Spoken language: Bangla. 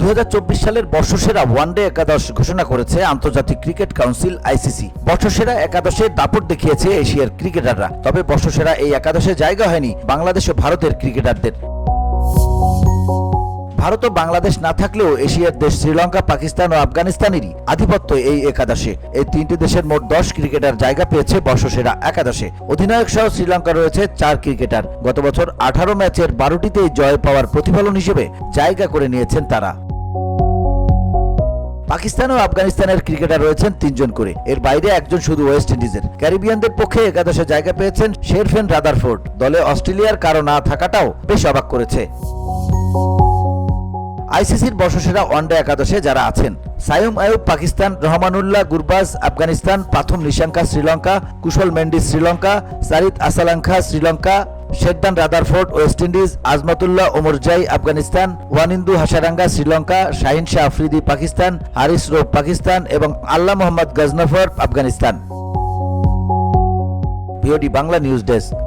2024 সালের বর্ষসেরা ওয়ানডে একাদশ ঘোষণা করেছে আন্তর্জাতিক ক্রিকেট কাউন্সিল আইসিসি। বর্ষসেরা একাদশে দাপট দেখিয়েছে এশিয়ার ক্রিকেটাররা। তবে বর্ষসেরা এই একাদশে জায়গা হয়নি বাংলাদেশ ও ভারতের ক্রিকেটারদের। ভারত ও বাংলাদেশ না থাকলেও এশিয়ার দেশ শ্রীলঙ্কা, পাকিস্তান ও আফগানিস্তানেরই আধিপত্য এই একাদশে। এই তিনটি দেশের মোট 10 ক্রিকেটার জায়গা পেয়েছে বর্ষসেরা একাদশে। অধিনায়ক সহ শ্রীলঙ্কা রয়েছে 4 ক্রিকেটার। গত বছর 18 ম্যাচের 12টিতেই জয় পাওয়ার প্রতিফলন হিসেবে জায়গা করে নিয়েছেন তারা। পাকিস্তান ও আফগানিস্তানের ক্রিকেটার রয়েছেন 3 জন করে। এর বাইরে একজন শুধু ওয়েস্ট ইন্ডিজের। ক্যারিবিয়ানদের পক্ষে একাদশে জায়গা পেয়েছেন শেরফেন রাদারফোর্ড। দলে অস্ট্রেলিয়ার কারো না থাকাটাও বেশ অবাক করেছে। আইসিসির বর্ষসেরা ওয়ানডে একাদশে যারা আছেন: Saim Ayub Pakistan, Rahmanullah Gurbaz Afghanistan, Pathum Nissanka Sri Lanka, Kusal Mendis Sri Lanka, Charith Asalanka Sri Lanka, Sherfane Rutherford West Indies, Azmatullah Omarzai Afghanistan, Wanindu Hasaranga Sri Lanka, Shaheen Shah Afridi Pakistan, Haris Rauf Pakistan এবং Allah Mohammad Ghazanfar Afghanistan. VOD Bangla news desk.